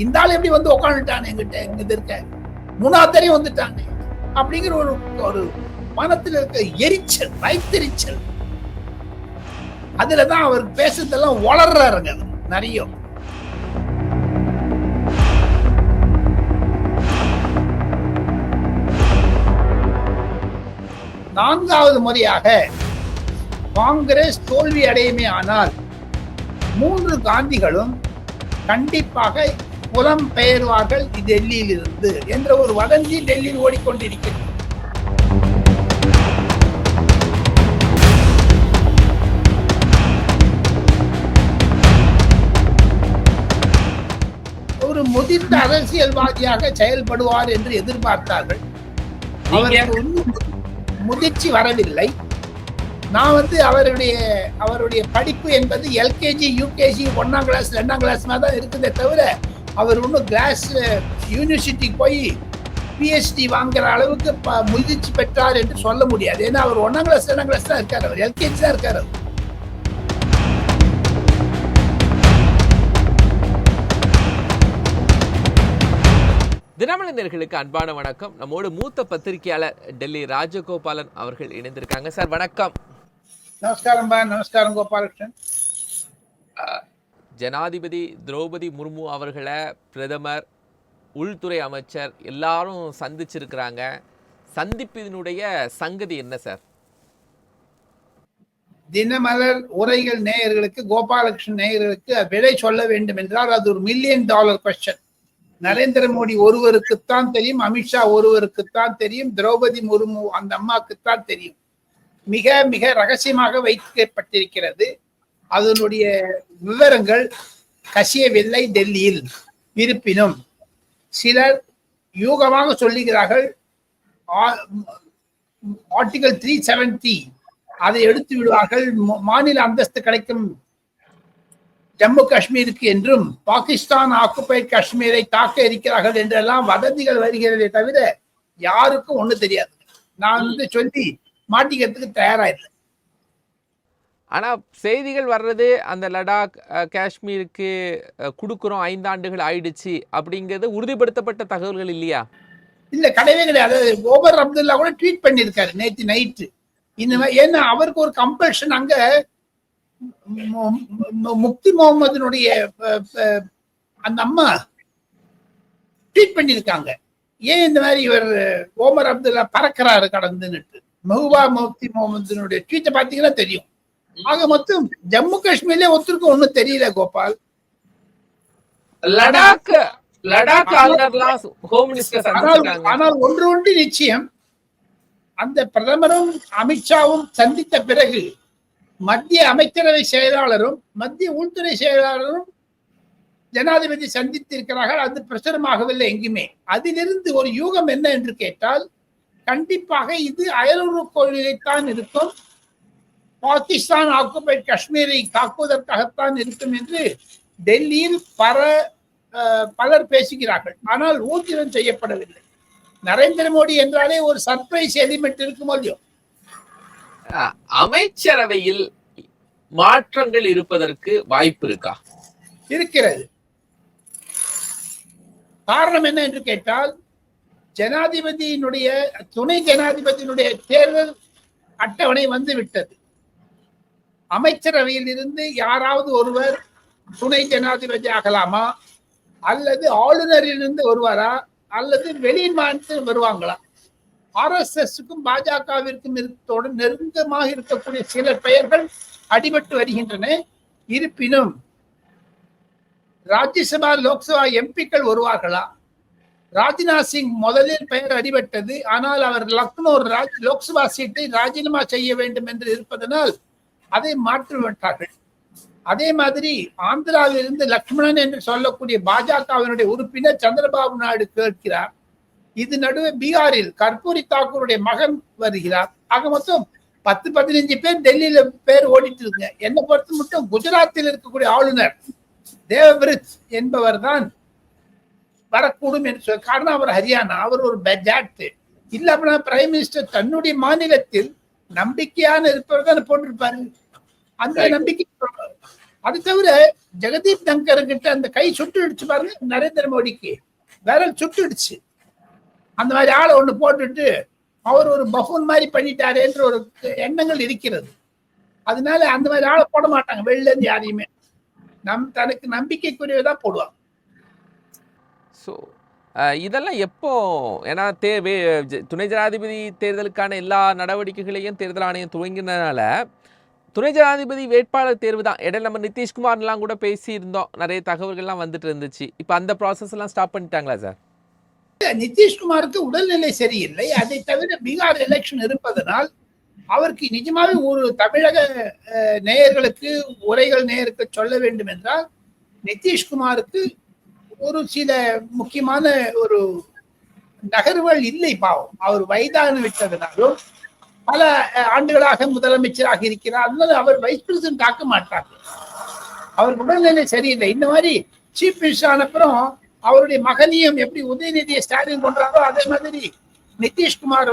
இந்த ஆள் எப்படி வந்து உட்காந்துட்டான் எங்கிட்ட எங்க இருக்க 3 வந்துட்டாங்க அப்படிங்கிற ஒரு ஒரு மனத்தில் இருக்க எரிச்சல், வயிற்றெரிச்சல். அதுலதான் அவர் பேசுறதெல்லாம் வளர்றாருங்க நிறைய. நான்காவது முறையாக காங்கிரஸ் தோல்வி அடையுமே ஆனால் 3 காந்திகளும் கண்டிப்பாக புலம் பெயர்வார்கள் டெல்லியில் இருந்து என்ற ஒரு வதந்தி டெல்லியில் ஓடிக்கொண்டிருக்கிறது. ஒரு முதிர்ந்த அரசியல்வாதியாக செயல்படுவார் என்று எதிர்பார்த்தார்கள். அவருக்கு முதிர்ச்சி வரவில்லை. நான் அவருடைய படிப்பு என்பது எல்கேஜி யூகேஜி 1ஆம் கிளாஸ் 2ஆம் கிளாஸ் தான் இருக்குதே தவிர அவர் இன்னும் கிளாஸ் யூனிவர்சிட்டிக்கு போய் பிஹெச்டி வாங்குற அளவுக்கு முதிர்ச்சி பெற்றார் என்று சொல்ல முடியாது. ஏன்னா அவர் 1ஆம் கிளாஸ் 2ஆம் கிளாஸ் தான் இருக்காரு, அவர் எல்கேஜி தான் இருக்காரு. தினமணிந்தர்களுக்கு அன்பான வணக்கம். நம்மோடு மூத்த பத்திரிகையாளர் டெல்லி ராஜகோபாலன் அவர்கள் இணைந்திருக்காங்க. சார் வணக்கம். நமஸ்காரம். நமஸ்காரம் கோபாலகிருஷ்ணன். ஜனாதிபதி திரௌபதி முர்மு அவர்களை பிரதமர், உள்துறை அமைச்சர் எல்லாரும் சந்திச்சிருக்கிறாங்க. சந்திப்பினுடைய சங்கதி என்ன சார்? தினமலர் உரைகள் நேயர்களுக்கு, கோபாலகிருஷ்ணன் நேயர்களுக்கு விடை சொல்ல வேண்டும் என்றால் அது ஒரு $1 மில்லியன் கொஸ்டின். நரேந்திர மோடி ஒருவருக்குத்தான் தெரியும், அமித்ஷா ஒருவருக்குத்தான் தெரியும், திரௌபதி முர்மு அந்த அம்மாக்குத்தான் தெரியும். மிக மிக ரகசியமாக வைக்கப்பட்டிருக்கிறது. அதனுடைய விவரங்கள் கசியவில்லை டெல்லியில். இருப்பினும் சிலர் யூகமாக சொல்லுகிறார்கள் ஆர்டிகல் 370 அதை எடுத்து விடுவார்கள், மாநில அந்தஸ்து கிடைக்கும் ஜம்மு காஷ்மீருக்கு என்றும் பாகிஸ்தான் ஆக்குபைட் காஷ்மீரை தாக்க இருக்கிறார்கள் என்றெல்லாம் வதந்திகள் வருகிறதே தவிர யாருக்கும் ஒண்ணு தெரியாது. நான் சொல்லி மாட்டிக்கிறதுக்கு தயாராயில்லை. ஆனா செய்திகள் வர்றது அந்த லடாக் காஷ்மீருக்கு கொடுக்குறோம் 5 ஆண்டுகள் ஆயிடுச்சு அப்படிங்கிறது உறுதிப்படுத்தப்பட்ட தகவல்கள் இல்லையா? இல்ல, கிடையவே கிடையாது. ஓமர் அப்துல்லா கூட ட்வீட் பண்ணியிருக்காரு நேற்று நைட்டு. இந்த மாதிரி ஏன்னா அவருக்கு ஒரு கம்பல்ஷன் அங்க முக்தி முகமதுனுடைய அந்த அம்மா ட்வீட் பண்ணியிருக்காங்க. ஏன் இந்த மாதிரி இவர் ஓமர் அப்துல்லா பறக்கிறாரு கடந்துன்னு. மெஹபூபா முக்தி முகமதுனுடைய ட்வீட்டை பார்த்தீங்கன்னா தெரியும். ஆக மொத்தம் ஜம்மு காஷ்மீர்ல ஒருத்தருக்கும் ஒண்ணும் தெரியல கோபால். ஆனால் ஒன்று நிச்சயம், அந்த பிரதமரும் அமித்ஷாவும் சந்தித்த பிறகு மத்திய அமைச்சரவை செயலாளரும் மத்திய உள்துறை செயலாளரும் ஜனாதிபதி சந்தித்திருக்கிறார்கள். அது பிரசுரமாகவில்லை எங்குமே. அதிலிருந்து ஒரு யூகம் என்ன என்று கேட்டால், கண்டிப்பாக இது அயலுறவு கொள்கைத்தான் இருக்கும், பாகிஸ்தான் ஆக்குபைட் காஷ்மீரை தாக்குவதற்காகத்தான் இருக்கும் என்று டெல்லியில் பலர் பேசுகிறார்கள். ஆனால் ஊர்ஜிதம் செய்யப்படவில்லை. நரேந்திர மோடி என்றாலே ஒரு சர்ப்ரைஸ் எலிமெண்ட் இருக்குமோ இல்லையோ. அமைச்சரவையில் மாற்றங்கள் இருப்பதற்கு வாய்ப்பு இருக்கா? இருக்கிறது. காரணம் என்ன என்று கேட்டால், ஜனாதிபதியினுடைய துணை ஜனாதிபதியினுடைய தேர்தல் அட்டவணை வந்து விட்டது. அமைச்சரவையில் இருந்து யாராவது ஒருவர் துணை ஜனாதிபதி ஆகலாமா, அல்லது ஆளுநரில் இருந்து வருவாரா, அல்லது வெளிமாநிலத்தில் வருவாங்களா? RSSக்கும் பாஜகவிற்கும் நெருக்கமாக இருக்கக்கூடிய சில பெயர்கள் அடிபட்டு வருகின்றன. இருப்பினும் ராஜ்யசபா லோக்சபா எம்பிக்கள் வருவார்களா? ராஜ்நாத் சிங் முதலில் பெயர் அடிபட்டது. ஆனால் அவர் லக்னோ லோக்சபா சீட்டை ராஜினாமா செய்ய வேண்டும் என்று இருப்பதனால் அதை மாற்றிவிட்டார்கள். அதே மாதிரி ஆந்திராவில் இருந்து லக்ஷ்மணன் என்று சொல்லக்கூடிய பாஜகவினுடைய உறுப்பினர் சந்திரபாபு நாயுடு கேட்கிறார். இது நடுவே பீகாரில் கர்பூரி தாக்கூருடைய மகன் வருகிறார். ஆக மொத்தம் 10-15 பேர் டெல்லியில பேர் ஓடிட்டு இருக்குங்க. என்னை பொறுத்த மட்டும் குஜராத்தில் இருக்கக்கூடிய ஆளுநர் தேவபிரித் என்பவர் தான் வரக்கூடும் என்று சொல்ல. காரணம் அவர் ஹரியானா, அவர் ஒரு பட்ஜெட் இல்ல அப்படின்னா பிரைம் மினிஸ்டர் தன்னுடைய மாநிலத்தில் நம்பிக்கையான இருப்பவர் தான் போட்டிருப்பாரு. அந்த நம்பிக்கை அது தவிர ஜெகதீப் தங்கர் கிட்ட அந்த கை சுட்டுடுச்சு பாருங்க, நரேந்திர மோடிக்கு விரல் சுட்டுடுச்சு. அந்த மாதிரி ஆளை ஒண்ணு போட்டுட்டு அவர் ஒரு பஃபூன் மாதிரி பண்ணிட்டாரு என்ற ஒரு எண்ணங்கள் இருக்கிறது. அதனால அந்த மாதிரி ஆளை போட மாட்டாங்க வெளில இருந்து யாரையுமே. தனக்கு நம்பிக்கைக்குரியதான் போடுவாங்க. ஸோ இதெல்லாம் எப்போ, ஏன்னா துணை ஜனாதிபதி தேர்தலுக்கான எல்லா நடவடிக்கைகளையும் தேர்தல் ஆணையம் துவங்கினதுனால துணை ஜனாதிபதி வேட்பாளர் தேர்வு தான். இடையில நம்ம நிதிஷ்குமார்லாம் கூட பேசியிருந்தோம், நிறைய தகவல்கள்லாம் வந்துட்டு இருந்துச்சு. இப்போ அந்த ப்ராசஸ் எல்லாம் ஸ்டாப் பண்ணிட்டாங்களா சார்? நிதிஷ்குமாருக்கு உடல்நிலை சரியில்லை. அதை தவிர பீகார் எலெக்ஷன் இருப்பதனால் அவருக்கு நிஜமாவே ஒரு தமிழக நேயர்களுக்கு உரைகள் நேயருக்கு சொல்ல வேண்டும் என்றால், நிதிஷ்குமாருக்கு ஒரு சில முக்கியமான ஒரு நகர்வுகள் இல்லை. பாவம், அவர் வயதான விட்டதுனாலும் பல ஆண்டுகளாக முதலமைச்சராக இருக்கிறார். அதனால அவர் வைஸ் பிரசிடென்ட் ஆக்க மாட்டார். அவர் உடல்நிலை சரியில்லை. இந்த மாதிரி சீஃப் மினிஸ்டர் ஆன அப்புறம் அவருடைய மகனையும் எப்படி உதயநிதியை ஸ்டாலின் கொண்டாரோ அதே மாதிரி நிதிஷ்குமார்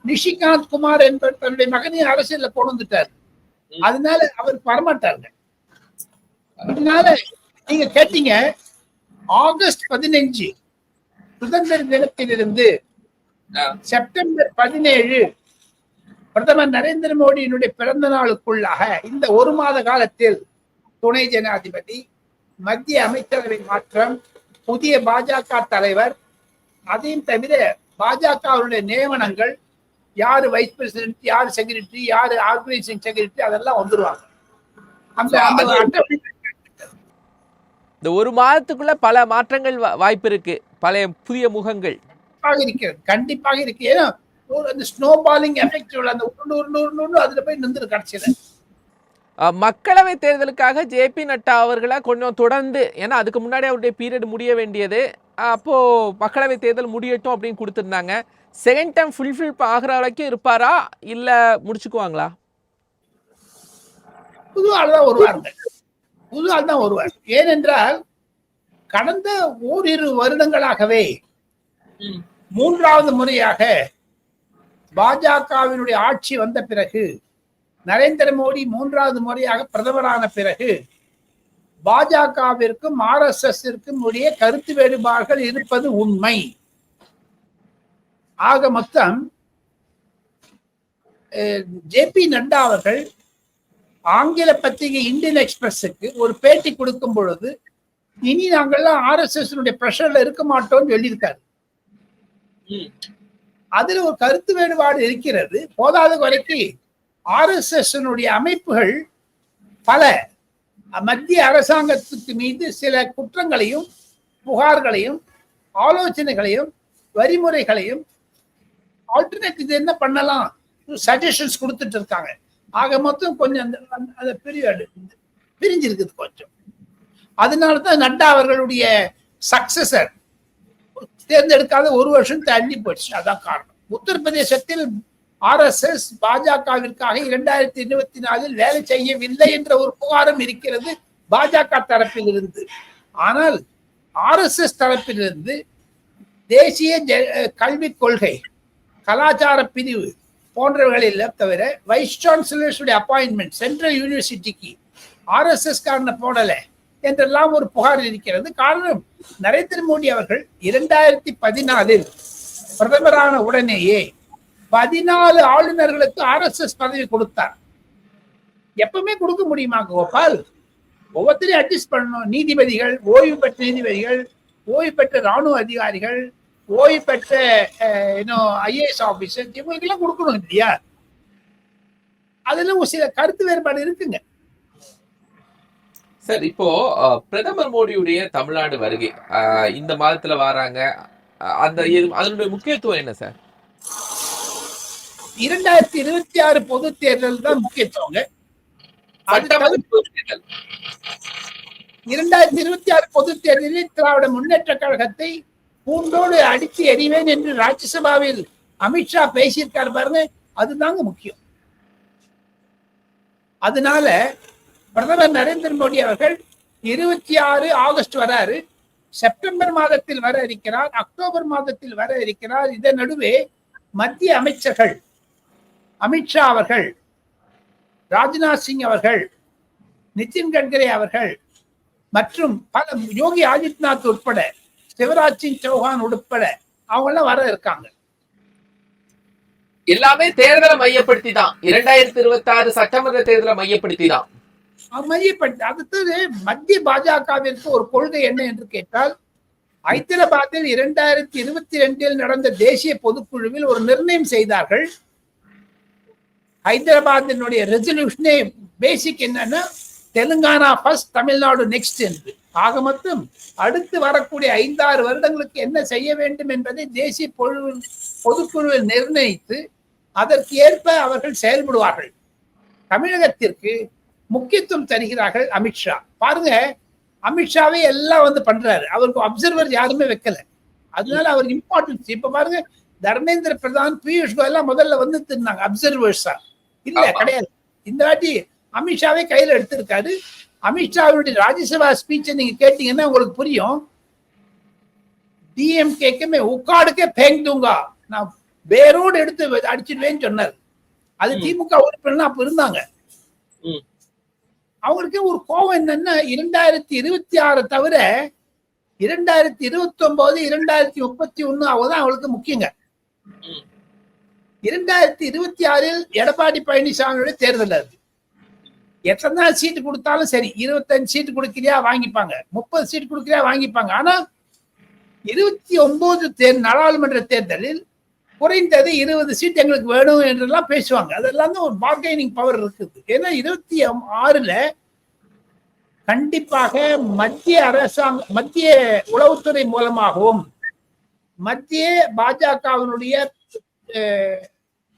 நிஷிகாந்த் குமார் என்பவர் தன்னுடைய மகனையும் அரசியல்ல கொண்டு வந்துட்டார். அதனால அவர் வரமாட்டார்கள். அதனால நீங்க கேட்டீங்க, ஆகஸ்ட் 15 சுதந்திர தினத்திலிருந்து செப்டம்பர் 17 பிரதமர் நரேந்திர மோடியினுடைய பிறந்த நாளுக்குள்ளாக இந்த ஒரு மாத காலத்தில் துணை ஜனாதிபதி, மத்திய அமைச்சரவை மாற்றம், புதிய பாஜக தலைவர், அதையும் தவிர பாஜகவுடைய நியமனங்கள், யாரு வைஸ் பிரசிடென்ட், யாரு செக்ரட்டரி, யாரு ஆர்கனைசிங் செக்ரட்டரி, அதெல்லாம் வந்துருவாங்க. இந்த ஒரு மாதத்துக்குள்ள பல மாற்றங்கள் வாய்ப்பு இருக்கு, பல புதிய முகங்கள் இருக்கிறது, கண்டிப்பாக இருக்கு. ஏன்னா அந்த ஸ்னோ பாலிங் எஃபெக்ட், அந்த உருண்டு அதுல போய் நின்று கடைசியில மக்களவை தேர்தலுக்காக ஜே.பி. நட்டா அவர்களை கொஞ்சம் தொடர்ந்து, ஏன்னா அதுக்கு முன்னாடி அவருடைய பீரியட் முடிய வேண்டியது, அப்போ மக்களவை தேர்தல் முடியட்டும் அப்படின்னு கொடுத்துருந்தாங்க. செகண்ட் டைம் ஃபுல்ஃபில் ஆகிற வரைக்கும் இருப்பாரா இல்ல முடிச்சுக்குவாங்களா? புது ஆள் தான் வருவாங்க, புது ஆள் தான் வருவார். ஏனென்றால் கடந்த ஓரிரு வருடங்களாகவே மூன்றாவது முறையாக பாஜகவினுடைய ஆட்சி வந்த பிறகு, நரேந்திர மோடி மூன்றாவது முறையாக பிரதமரான பிறகு பாஜகவிற்கும் RSSற்கும் உடைய கருத்து வேறுபாடுகள் இருப்பது உண்மை. ஆக மொத்தம் ஜே.பி. நட்டா அவர்கள் ஆங்கில பத்திரிகை இந்தியன் எக்ஸ்பிரஸுக்கு ஒரு பேட்டி கொடுக்கும் பொழுது, இனி நாங்கள்லாம் RSS பிரஷர்ல இருக்க மாட்டோம்னு சொல்லியிருக்காரு. அதுல ஒரு கருத்து வேறுபாடு இருக்கிறது. போதாத குறைக்கு RSS அமைப்புகள் பல மத்திய அரசாங்கத்துக்கு மீது சில குற்றங்களையும் புகார்களையும் ஆலோசனைகளையும் வரிமுறைகளையும் ஆல்டர்னேட் இது என்ன பண்ணலாம் சஜஷன்ஸ் கொடுத்துட்டு இருக்காங்க. ஆக மொத்தம் கொஞ்சம் அந்த பீரியட் பிரிஞ்சிருக்குது கொஞ்சம். அதனாலதான் நட்டா அவர்களுடைய சக்சஸர் தேர்ந்தெடுக்காத ஒரு வருஷம் தள்ளி போயிடுச்சு. அதான் காரணம். உத்தரப்பிரதேசத்தில் RSS பாஜகவிற்காக 2024 வேலை செய்யவில்லை என்ற ஒரு புகாரும் இருக்கிறது பாஜக தரப்பில் இருந்து. ஆனால் RSS தரப்பிலிருந்து தேசிய கல்விக் கொள்கை, கலாச்சார பிரிவு போன்றவர்களில் தவிர வைஸ் சான்சலர்ஸுடைய அப்பாயின்மெண்ட் சென்ட்ரல் யூனிவர்சிட்டிக்கு RSS காரனை போடல என்றெல்லாம் ஒரு புகார் இருக்கிறது. காரணம், நரேந்திர மோடி அவர்கள் 2014 பிரதமரான உடனேயே 14 ஆளுநர்களுக்கு RSS பதவி கொடுத்தார். எப்பவுமே கொடுக்க முடியுமா கோபால்? ஒவ்வொருத்தரையும் அட்ஜஸ்ட் பண்ணணும். நீதிபதிகள், ஓய்வு பெற்ற நீதிபதிகள், ஓய்வு பெற்ற ராணுவ அதிகாரிகள், ஓய்வு பெற்ற IAS ஆபீசர், இவங்களுக்கு எல்லாம் கொடுக்கணும் இல்லையா? அதுல ஒரு சில கருத்து வேறுபாடு இருக்குங்க. சார், இப்போ பிரதமர் மோடியுடைய தமிழ்நாடு வருகை இந்த மாதத்துல வராங்க, அதனுடைய முக்கியத்துவம் என்ன சார்? 2026 பொது தேர்தல் தான் முக்கியத்துவம். 2026 பொது தேர்தலில் திராவிட முன்னேற்ற கழகத்தை பூண்டோடு அடித்து எறிவேன் என்று ராஜ்யசபாவில் அமித்ஷா பேசியிருக்காரு பாருங்க, அதுதாங்க முக்கியம். அதனால பிரதமர் நரேந்திர மோடி அவர்கள் 26 ஆகஸ்ட் வராரு, செப்டம்பர் மாதத்தில் வர இருக்கிறார், அக்டோபர் மாதத்தில் வர இருக்கிறார். இதன் நடுவே மத்திய அமைச்சர்கள் அமித்ஷா அவர்கள், ராஜ்நாத் சிங் அவர்கள், நிதின் கட்கரி அவர்கள் மற்றும் பல யோகி ஆதித்யநாத் உட்பட சிவராஜ் சிங் சௌஹான் உட்பட அவங்க எல்லாம் வர இருக்காங்க. எல்லாமே தேர்தலை மையப்படுத்தி தான், 2026 சட்டமன்ற தேர்தலை மையப்படுத்தி தான். மையப்படுத்தி. அடுத்தது மத்திய பாஜகவிற்கு ஒரு கொள்கை என்ன என்று கேட்டால், ஹைதராபாத்தில் 2022 நடந்த தேசிய பொதுக்குழுவில் ஒரு நிர்ணயம் செய்தார்கள். ஹைதராபாத்தினுடைய ரெசல்யூஷனே பேசிக் என்னன்னா, தெலுங்கானா ஃபர்ஸ்ட், தமிழ்நாடு நெக்ஸ்ட் என்று. ஆக மொத்தம் அடுத்து வரக்கூடிய 5-6 வருடங்களுக்கு என்ன செய்ய வேண்டும் என்பதை தேசிய பொதுக்குழுவில் நிர்ணயித்து அதற்கு ஏற்ப அவர்கள் செயல்படுவார்கள். தமிழகத்திற்கு முக்கியத்துவம் தருகிறார்கள் அமித்ஷா. பாருங்க, அமித்ஷாவே எல்லாம் வந்து பண்றாரு. அவருக்கு அப்சர்வர் யாருமே வைக்கல. அதனால அவருக்கு இம்பார்ட்டன்ஸ். இப்ப பாருங்க, தர்மேந்திர பிரதான், பியூஷ் கோயல் முதல்ல வந்து இருந்தாங்க அப்சர்வர்ஸா. இல்ல, கிடையாது. இந்த வாட்டி அமித்ஷாவே கையில எடுத்திருக்காரு. அமித்ஷாவுடைய ராஜ்யசபா ஸ்பீச்சை நீங்க கேட்டீங்கன்னா உங்களுக்கு புரியும். டிஎம்கேக்கு மே உக்காடுக்கே பேங்க் தூங்கா, நான் வேரோடு எடுத்து அடிச்சிடுவேன்னு சொன்னார். அது திமுக உறுப்பினர் அப்ப இருந்தாங்க. அவங்களுக்கு ஒரு கோபம் என்னன்னா, 2026 தவிர 2029, 2031 அவதான் அவங்களுக்கு முக்கியங்க. 2026 எடப்பாடி பழனிசாமியோட தேர்தல். அது எத்தனை சீட்டு கொடுத்தாலும் சரி, 25 சீட்டு கொடுக்கிறியா வாங்கிப்பாங்க, 30 சீட்டு கொடுக்கிறியா வாங்கிப்பாங்க. ஆனா 29 நாடாளுமன்ற தேர்தலில் குறைந்தது 20 சீட் எங்களுக்கு வேணும் என்றெல்லாம் பேசுவாங்க. அதெல்லாம் தான் ஒரு பார்கெனிங் பவர் இருக்குது. ஏன்னா 26 கண்டிப்பாக மத்திய அரசாங்கம், மத்திய உளவுத்துறை மூலமாகவும் மத்திய பாஜகவினுடைய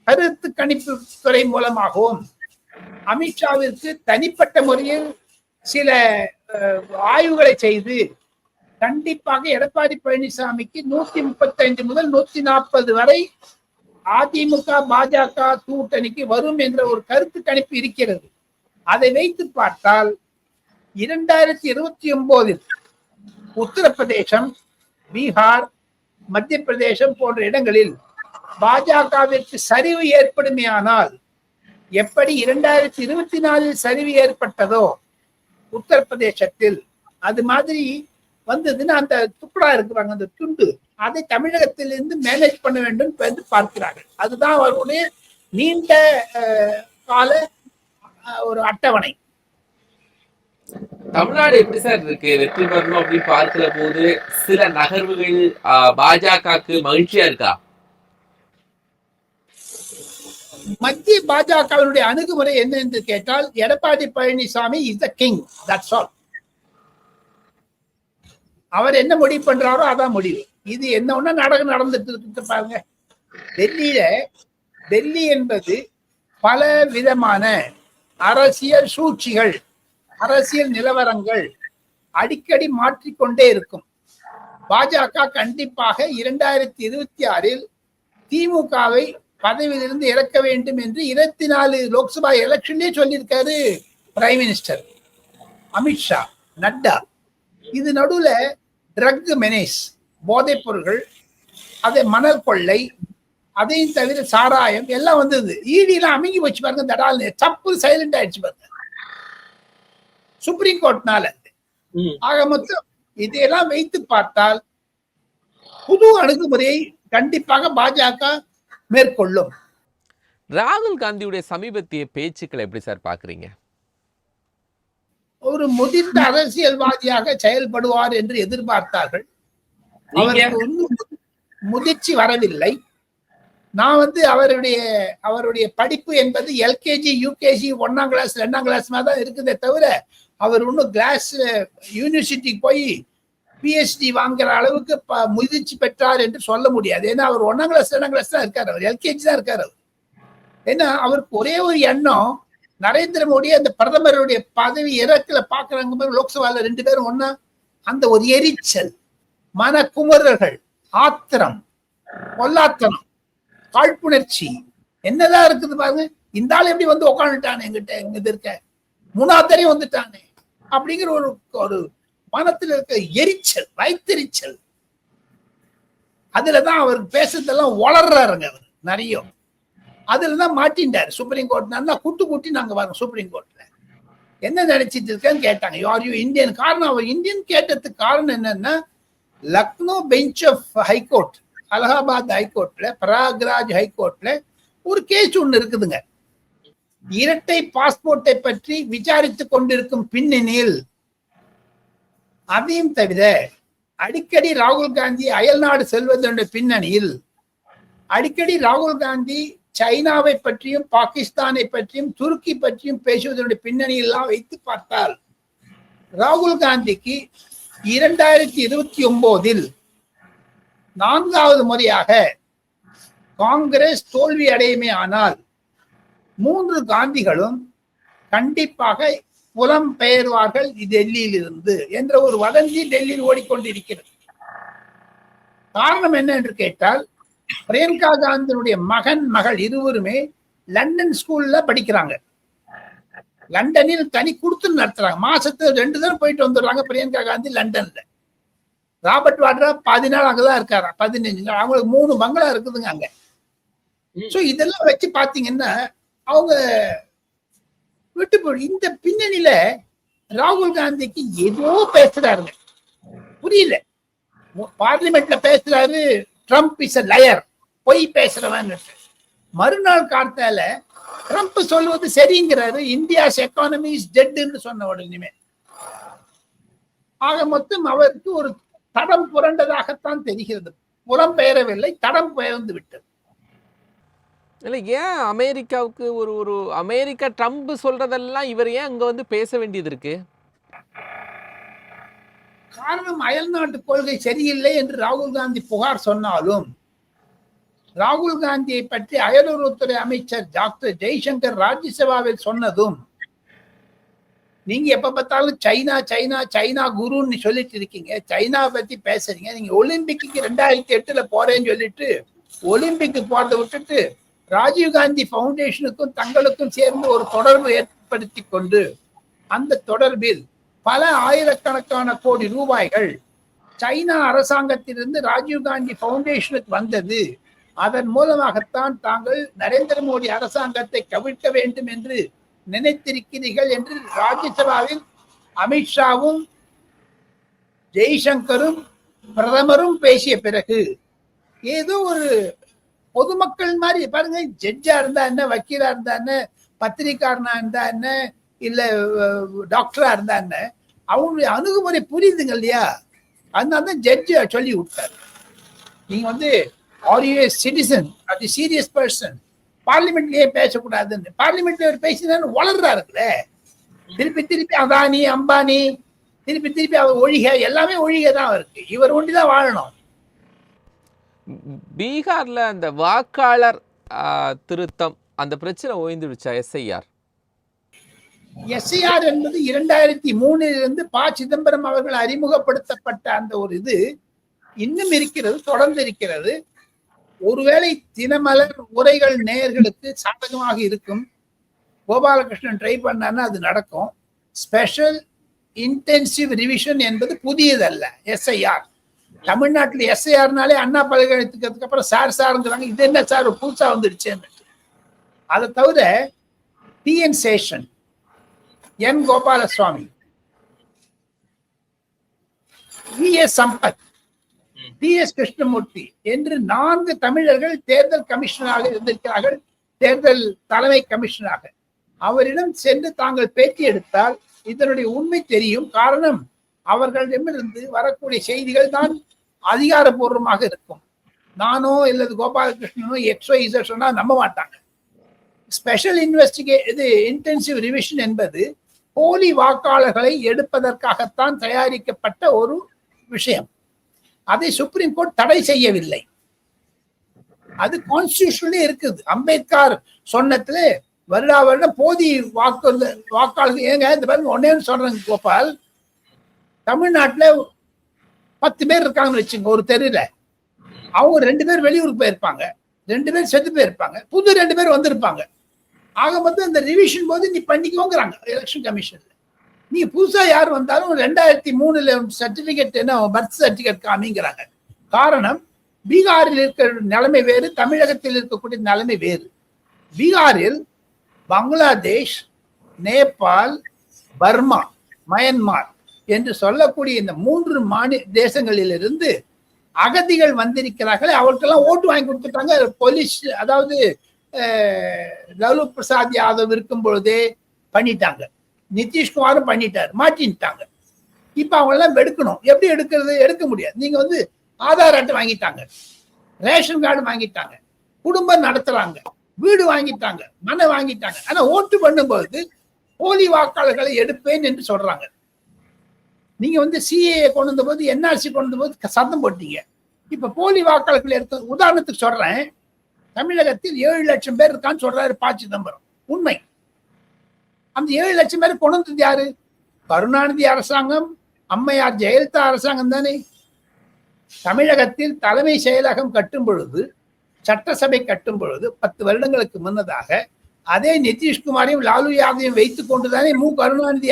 கருத்து கணிப்பு துறை மூலமாகவும் அமித்ஷாவிற்கு தனிப்பட்ட முறையில் சில ஆய்வுகளை செய்து கண்டிப்பாக எடப்பாடி பழனிசாமிக்கு 135 முதல் 140 வரை அதிமுக பாஜக கூட்டணிக்கு வரும் என்ற ஒரு கருத்து கணிப்பு இருக்கிறது. அதை வைத்து பார்த்தால் 2029 உத்தரப்பிரதேசம், பீகார், மத்திய பிரதேசம் போன்ற இடங்களில் பாஜகவிற்கு சரிவு ஏற்படுமையானால், எப்படி 2024 சரிவு ஏற்பட்டதோ உத்தரப்பிரதேசத்தில், அது மாதிரி வந்ததுன்னா அந்த துப்புடா இருக்கிறாங்க, அந்த துண்டு, அதை தமிழகத்திலிருந்து மேனேஜ் பண்ண வேண்டும் என்று பார்க்கிறார்கள். அதுதான் அவருடைய நீண்ட கால ஒரு அட்டவணை. தமிழ்நாடு எப்படி சார் இருக்கு? வெற்றி பெறணும் அப்படின்னு பார்க்கிற போது சில நகர்வுகள் பாஜகவுக்கு மகிழ்ச்சியா இருக்கா? மத்திய பாஜகவினுடைய அணுகுமுறை என்ன என்று கேட்டால், Edappadi Palaniswami is the king, that's all. அவர் என்ன முடிவு பண்றாரோ அதான் முடிவு. இது என்ன ஒண்ணா நாடகம் நடந்துட்டு இருக்கு பாருங்க. டெல்லி என்பது பல விதமான அரசியல் சூழ்ச்சிகள், அரசியல் நிலவரங்கள் அடிக்கடி மாற்றிக்கொண்டே இருக்கும். பாஜக கண்டிப்பாக 2026 திமுகவை பதவியிலிருந்து இறக்க வேண்டும் என்று 24 லோக்சபா எலெக்ஷன்லயே சொல்லியிருக்காரு பிரைம் மினிஸ்டர் அமித்ஷா, நட்டா. இது நடுவுல ட்ரக் மெனேஸ், போதைப் பொருட்கள், அதை மணல் கொள்ளை, அதையும் தவிர சாராயம் எல்லாம் வந்தது. ஈடிலாம் அமைங்கி வச்சு பாருங்க, தடால் சப்பு சைலண்ட் ஆயிடுச்சு பாருங்க சுப்ரீம் கோர்ட்னால. ஆக மொத்தம் இதையெல்லாம் வைத்து பார்த்தால் புது அணுகுமுறையை கண்டிப்பாக பாஜக மேற்கொள்ளும். ராகுல் காந்தியுடைய சமீபத்திய பேச்சுக்களை எப்படி சார் பாக்குறீங்க? ஒரு முதிர்ந்த அரசியல்வாதியாக செயல்படுவார் என்று எதிர்பார்த்தார்கள். அவருக்கு ஒன்றும் முதிர்ச்சி வரவில்லை. நான் அவருடைய படிப்பு என்பது எல்கேஜி, யூகேஜி, 1ஆம் கிளாஸ் 2ஆம் கிளாஸ் மாதிரி தான் இருக்குதே தவிர, அவர் இன்னும் கிளாஸ் யூனிவர்சிட்டிக்கு போய் பிஹெச்டி வாங்குற அளவுக்கு முதிர்ச்சி பெற்றார் என்று சொல்ல முடியாது. ஏன்னா அவர் 1ஆம் கிளாஸ் 2ஆம் கிளாஸ் தான் இருக்காரு, அவர் எல்கேஜி தான் இருக்காரு அவர். ஏன்னா அவருக்கு ஒரே ஒரு எண்ணம், நரேந்திர மோடி அந்த பிரதமருடைய பதவி இறக்கல பாக்குறாங்க லோக்சபால 2 பேரும் ஒன்னா, அந்த ஒரு எரிச்சல், மன குமரர்கள், ஆத்திரம், பொல்லாத்தனம், காழ்ப்புணர்ச்சி என்னதான் இருக்குது பாருங்க. இந்த ஆள் எப்படி வந்து உட்காந்துட்டானே எங்கிட்ட, எங்க இருக்க 3ஆவது தடவை வந்துட்டானே அப்படிங்கிற ஒரு மனத்தில் இருக்க எரிச்சல், வயிற்றெரிச்சல். அதுலதான் அவருக்கு பேசுறதெல்லாம் வளர்றாருங்க அவர் நிறைய. அதுலதான் மாட்டின்றாரு சுப்ரீம் கோர்ட். நல்லா கூட்டி நாங்க வரோம் சுப்ரீம் கோர்ட்ல. என்ன நினைச்சிட்டு இருக்கேன்னு கேட்டாங்க. Are you Indian? காரணம் அவர் இந்தியன் கேட்டதுக்கு காரணம் என்னன்னா, Lucknow bench of high court, Allahabad ஹைகோர்ட்ல, பிரயாக்ராஜ் ஹைகோர்ட்ல ஒரு கேஸ் ஒண்ணு இருக்குதுங்க. இரட்டை பாஸ்போர்ட்டை பற்றி விசாரித்துக் கொண்டிருக்கும் பின்னணியில், அதையும் தவிர அடிக்கடி ராகுல் காந்தி அயல்நாடு செல்வதனுடைய பின்னணியில், அடிக்கடி ராகுல் காந்தி சைனாவை பற்றியும் பாகிஸ்தானை பற்றியும் துருக்கி பற்றியும் பேசுவதனுடைய பின்னணியெல்லாம் வைத்து பார்த்தால், ராகுல் காந்திக்கு 2029 4வது முறையாக காங்கிரஸ் தோல்வி அடையுமே ஆனால் 3 காந்திகளும் கண்டிப்பாக புலம் பெயர்வார்கள் டெல்லியில் இருந்து என்ற ஒரு வதந்தி டெல்லியில் ஓடிக்கொண்டிருக்கிறது. காரணம் என்ன என்று கேட்டால், பிரியங்கா காந்தியினுடைய மகன் மகள் இருவருமே லண்டன் ஸ்கூல்ல படிக்கிறாங்க. லண்டனில் தனி கொடுத்து நடத்துறாங்க. மாசத்துக்கு 2 தடவை போயிட்டு வந்துடுறாங்க பிரியங்கா காந்தி லண்டன்ல. ராபர்ட் வாட்ரா 10 நாள் அங்கதான் இருக்காரா, 15 நாள். அவங்களுக்கு 3 பங்களா இருக்குதுங்க அங்க. சோ இதெல்லாம் வச்சு பாத்தீங்கன்னா அவங்க விட்டு போய் இந்த பின்னணியில ராகுல் காந்திக்கு ஏதோ பேசுறாருங்க, புரியல. பார்லிமெண்ட்ல பேசுறாரு, ட்ரம்ப் இஸ் a liar, பொய் பேசுறவன். மறுநாள் கார்த்தால ட்ரம்ப் சொல்வது சரிங்கிறாரு, இந்தியாஸ் எக்கானமி இஸ் டெட்னு சொன்ன உடனே. ஆக மொத்தம் அவருக்கு ஒரு தடம் புரண்டதாகத்தான் தெரிகிறது. புறம் பெயரவில்லை, தடம் பெயர்ந்து விட்டது. இல்லை, ஏன் அமெரிக்காவுக்கு ஒரு அமெரிக்கா ட்ரம்ப் சொல்றதெல்லாம் இவர் ஏன் அங்க வந்து பேச வேண்டியது இருக்கு? காரணம், அயல்நாட்டு கொள்கை சரியில்லை என்று ராகுல் காந்தி புகார் சொன்னாலும், ராகுல் காந்தியை பற்றி அயலுறவுத்துறை அமைச்சர் டாக்டர் ஜெய்சங்கர் ராஜ்யசபாவில் சொன்னதும், நீங்க எப்ப பார்த்தாலும் சைனா சைனா சைனா குருன்னு சொல்லிட்டு இருக்கீங்க, சைனா பத்தி பேசுறீங்க. நீங்க ஒலிம்பிக்கு 2008 போறேன்னு சொல்லிட்டு ஒலிம்பிக்கு போறதை விட்டுட்டு ராஜீவ்காந்தி பவுண்டேஷனுக்கும் தங்களுக்கும் சேர்ந்து ஒரு தொடர்பு ஏற்படுத்தி கொண்டு, அந்த தொடர்பில் பல ஆயிரக்கணக்கான கோடி ரூபாய்கள் சைனா அரசாங்கத்திலிருந்து ராஜீவ்காந்தி பவுண்டேஷனுக்கு வந்தது. அதன் மூலமாகத்தான் தாங்கள் நரேந்திர மோடி அரசாங்கத்தை கவிழ்க்க வேண்டும் என்று நினைத்திருக்கிறீர்கள் என்று ராஜ்யசபாவில் அமித்ஷாவும் ஜெய்சங்கரும் பிரதமரும் பேசிய பிறகு ஏதோ ஒரு பொதுமக்கள் மாதிரி பாருங்க, ஜட்ஜா இருந்தா என்ன, வக்கீலா இருந்தா என்ன, பத்திரிகாரனா இருந்தா என்ன, இல்ல டாக்டரா இருந்தா என்ன, அவங்களுடைய அணுகுமுறை புரியுதுங்க இல்லையா? அதனாலதான் ஜட்ஜ் சொல்லி விட்டார், நீங்க வந்து ஆர் யூ ஏ சிட்டிசன், அது சீரியஸ் பர்சன், பார்லிமெண்ட்லயே பேசக்கூடாதுன்னு. பார்லிமெண்ட்ல ஒரு பேசினாரு வளர்றாருல, திருப்பி திருப்பி அதானி அம்பானி திருப்பி திருப்பி அவர் ஒழிக, எல்லாமே ஒழிக தான் இருக்கு. இவர் ஒண்டிதான் வாழணும். பீகார்ல அந்த வாக்காளர் திருத்தம் அந்த பிரச்சனை ஓய்ந்துடுச்சா? எஸ்ஐஆர் என்பது 2003 ப. சிதம்பரம் அவர்கள் அறிமுகப்படுத்தப்பட்ட அந்த ஒரு இது இன்னும் இருக்கிறது, தொடர்ந்து இருக்கிறது. ஒருவேளை தினமலர் உரைகள் நேயர்களுக்கு சாதகமாக இருக்கும், கோபாலகிருஷ்ணன் ட்ரை பண்ணான்னா அது நடக்கும். ஸ்பெஷல் இன்டென்சிவ் ரிவிஷன் என்பது புதியதல்ல. எஸ்ஐஆர் தமிழ்நாட்டில் எஸ்ஐஆர்னாலே அண்ணா பல்கலைக்கழகத்துக்கு அப்புறம் சார் சாருங்கிறாங்க. இது என்ன சார் புதுசா வந்துடுச்சேன்னு. அதை தவிர டிஎன் சேஷன், என் கோபாலசுவாமி, வி.எஸ். சம்பத், டி.எஸ். கிருஷ்ணமூர்த்தி என்று 4 தமிழர்கள் தேர்தல் கமிஷனராக இருந்திருக்கிறார்கள், தேர்தல் தலைமை கமிஷனராக. அவரிடம் சென்று தாங்கள் பேட்டி எடுத்தால் இதனுடைய உண்மை தெரியும். காரணம், அவர்களிடமிருந்து வரக்கூடிய செய்திகள் தான் அதிகாரப்பூர்வமாக இருக்கும். நானோ இல்லது கோபாலகிருஷ்ணனோ XYZ சொன்னா நம்ப மாட்டாங்க. ஸ்பெஷல் இன்டென்சிவ் ரிவிஷன் என்பது போலி வாக்காளர்களை எடுப்பதற்காகத்தான் தயாரிக்கப்பட்ட ஒரு விஷயம். அதை சுப்ரீம் கோர்ட் தடை செய்யவில்லை, அது கான்ஸ்டிடியூஷன்ல இருக்குது. அம்பேத்கர் சொன்னதுல வருடா வருடம் போதி வாக்காளர்கள். ஏங்க இந்த பாருங்க, ஒன்னே சொல்றேங்க கோபால், தமிழ்நாட்டுல 10 பேர் இருக்காங்கன்னு வச்சுங்க ஒரு தெருல, அவங்க 2 பேர் வெளியூருக்கு போயிருப்பாங்க, 2 பேர் செத்து போயிருப்பாங்க, புது 2 பேர் வந்திருப்பாங்க. ஆக மொத்தம் இந்த ரிவிஷன் போது நீ பண்ணிக்கோங்கிறாங்க எலெக்ஷன் கமிஷன்ல. நீங்க புதுசா யார் வந்தாலும் 2003 சர்டிபிகேட் என்ன பர்த் சர்டிபிகேட் காமிங்கிறாங்க. காரணம், பீகாரில் இருக்கிற நிலைமை வேறு, தமிழகத்தில் இருக்கக்கூடிய நிலைமை வேறு. பீகாரில் பங்களாதேஷ், நேபாள், பர்மா, மயன்மார் என்று சொல்லக்கூடிய இந்த 3 தேசங்களிலிருந்து அகதிகள் வந்திருக்கிறார்கள். அவருக்கெல்லாம் ஓட்டு வாங்கி கொடுத்துட்டாங்க போலீஸ். அதாவது லாலு பிரசாத் யாதவ் இருக்கும் பொழுதே பண்ணிட்டாங்க, நிதிஷ்குமாரும் பண்ணிட்டாரு, மாட்டின்ட்டாங்க. இப்ப அவங்க எல்லாம் எடுக்கணும். எப்படி எடுக்கிறது? எடுக்க முடியாது. நீங்க ஆதார் அட்டை வாங்கிட்டாங்க, ரேஷன் கார்டு வாங்கிட்டாங்க, குடும்பம் நடத்துறாங்க, வீடு வாங்கிட்டாங்க, மனை வாங்கிட்டாங்க. ஆனா ஓட்டு பண்ணும்போது போலி வாக்காளர்களை எடுப்பேன் என்று சொல்றாங்க. நீங்க சிஏஏ கொண்டு வந்த போது, என்ஆர்சி கொண்டு வந்த போது சத்தம் போட்டீங்க. இப்ப போலி வாக்காளர்கள் எடுக்க உதாரணத்துக்கு சொல்றேன். தமிழகத்தில் 7 லட்சம் பேர் இருக்கான்னு சொல்றாரு ப. சிதம்பரம். உண்மை. அந்த 7 லட்சம் பேர் கொண்டு வந்தது யாரு? கருணாநிதி அரசாங்கம், அம்மையார் ஜெயலலிதா அரசாங்கம் தானே. தமிழகத்தில் தலைமை செயலகம் கட்டும் பொழுது, சட்டசபை கட்டும் பொழுது 10 வருடங்களுக்கு முன்னதாக அதே நிதிஷ்குமாரையும் லாலு யாதவையும் வைத்துக் கொண்டுதானே கருணாநிதி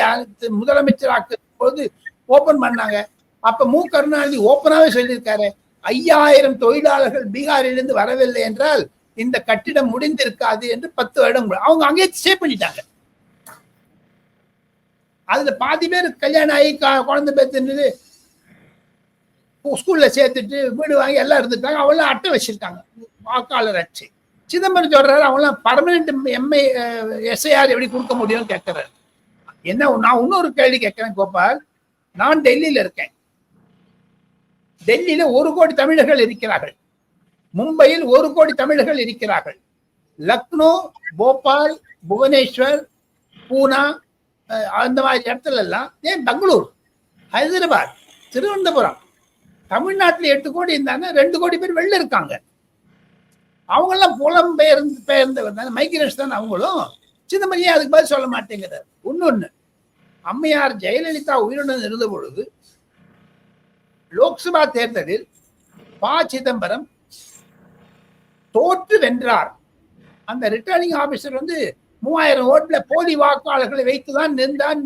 முதலமைச்சராக்கும் போது ஓபன் பண்ணாங்க. அப்ப கருணாநிதி ஓப்பனாவே சொல்லியிருக்காரு, 5000 தொழிலாளர்கள் பீகாரிலிருந்து வரவில்லை என்றால் இந்த கட்டிடம் முடிந்திருக்காது என்று 10 வருடம் அவங்க அங்கேயே சேவ் பண்ணிட்டாங்க. அதுல பாதி பேர் கல்யாணம் ஆகி குழந்தை பேத்து ஸ்கூல்ல சேர்த்துட்டு வீடு வாங்கி எல்லாம் இருந்துட்டாங்க. அவங்களாம் அட்டை வச்சிருக்காங்க, வாக்காளர் அட்டை. சிதம்பரம் சொல்றாரு அவங்களாம் பர்மனன்ட் எம்ஏ எஸ்ஐஆர் எப்படி கொடுக்க முடியும்னு கேட்கிறாரு. என்ன, நான் இன்னொரு கேள்வி கேட்கிறேன் கோபால். நான் டெல்லியில இருக்கேன். டெல்லியில 1 கோடி தமிழர்கள் இருக்கிறார்கள். மும்பையில் 1 கோடி தமிழர்கள் இருக்கிறார்கள். லக்னோ, போபால், புவனேஸ்வர், பூனா, அந்த மாதிரி இடத்துல எல்லாம், ஏன் பெங்களூர், ஹைதராபாத், திருவனந்தபுரம், தமிழ்நாட்டில் 8 கோடி இருந்தாங்க. 2 கோடி பேர் வெளில இருக்காங்க. அவங்கெல்லாம் பெயர்ந்தவர் தானே, மைக்ரேட்ஸ் தானே அவங்களும். சிதம்பரம் அதுக்கு பதில் சொல்ல மாட்டேங்கிறார். இன்னொன்னு, அம்மையார் ஜெயலலிதா உயிருடன் இருந்த பொழுது லோக்சபா தேர்தலில் ப. சிதம்பரம் தோற்று வென்றார். அந்த ரிட்டர்னிங் ஆபீசர் 3000 ஓட்டுல போலி வாக்காளர்களை வைத்துதான் நின்றான்.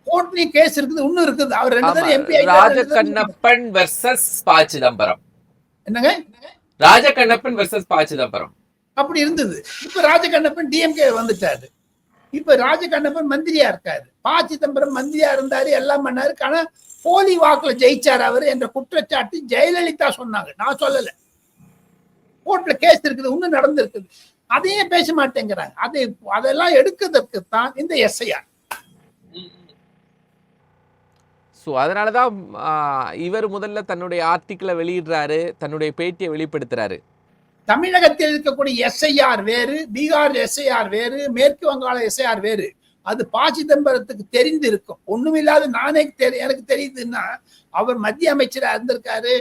கோர்ட்லயும் கேஸ் இருக்குது, இன்னும் இருக்குது. அவர் 2 தடவை எம்பி. ராஜகண்ணப்பன் வெர்சஸ் ப. சிதம்பரம். என்னங்க? ராஜகண்ணப்பன் வெர்சஸ் ப. சிதம்பரம் அப்படி இருந்தது. இப்ப ராஜகண்ணப்பன் டிஎம்கே வந்துட்டாரு. இப்ப ராஜகண்ணப்பன் மந்திரியா இருக்காரு. ப. சிதம்பரம் மந்திரியா இருந்தாரு, எல்லாம் பண்ணாரு. ஆனா போலி வாக்குல ஜெயிச்சார் அவர் என்ற குற்றச்சாட்டு ஜெயலலிதா சொன்னாங்க, நான் சொல்லல. கோர்ட்ல கேஸ் இருக்குது, இன்னும் நடந்திருக்குது. அதையே பேச மாட்டேங்கிறாங்க. அதெல்லாம் எடுக்கிறதுக்கு தான் இந்த எஸ்ஐஆர். ஸோ அதனாலதான் இவர் முதல்ல தன்னுடைய ஆர்டிக்கிளை வெளியிடுறாரு, தன்னுடைய பேட்டியை வெளிப்படுத்துறாரு. தமிழகத்தில் இருக்கக்கூடிய எஸ்ஐஆர் வேறு, பீகார் எஸ்ஐஆர் வேறு, மேற்கு வங்காள எஸ்ஐஆர் வேறு. அது ப. சிதம்பரத்துக்கு தெரிந்து இருக்கும். ஒண்ணுமில்லாத எனக்கு தெரியுதுன்னா, அவர் மத்திய அமைச்சராக இருந்திருக்காரு,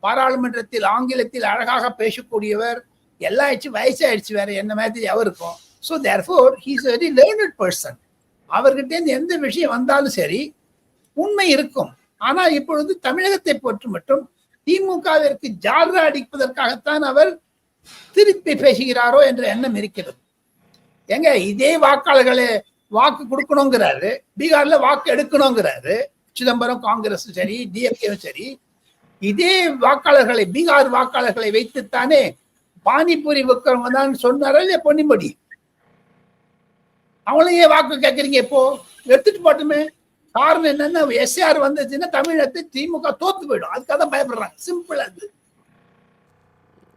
பாராளுமன்றத்தில் ஆங்கிலத்தில் அழகாக பேசக்கூடியவர், எல்லாம் வயசாயிடுச்சு வேற என்ன மாதிரி அவருக்கும். So therefore he is very learned person. அவர்கிட்ட இருந்து எந்த விஷயம் வந்தாலும் சரி உண்மை இருக்கும். ஆனால் இப்பொழுது தமிழகத்தை பொறுத்து மட்டும் திமுகவிற்கு ஜால்ரா அடிப்பதற்காகத்தான் அவர் திருப்பி பேசுகிறாரோ என்ற எண்ணம் இருக்கிறது. எங்க இதே வாக்காளர்களை வாக்கு கொடுக்கணுங்கிறாரு, பீகார்ல வாக்கு எடுக்கணுங்கிறாரு சிதம்பரம். காங்கிரஸ் சரி, டிஎம்கேவும் சரி, இதே வாக்காளர்களை, பீகார் வாக்காளர்களை வைத்துத்தானே பானிபூரி விற்கிறவங்க தான் சொன்னாரா இல்லையா பொன்னிமொழி. அவங்களையே வாக்கு கேட்கறீங்க, இப்போ எடுத்துட்டு போட்டுமே. காரணம் என்னன்னா, எஸ்ஆர் வந்துச்சுன்னா தமிழகத்தை திமுக தோத்து போயிடும். அதுக்காக தான் பயப்படுறாங்க. சிம்பிள் அது.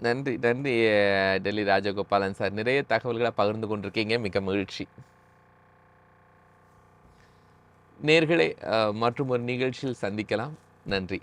நன்றி நன்றி டெல்லி ராஜகோபாலன் சார், நிறைய தகவல்களை பகிர்ந்து கொண்டிருக்கீங்க, மிக மகிழ்ச்சி. நேயர்களே, மற்றும் ஒரு நிகழ்ச்சியில் சந்திக்கலாம். நன்றி.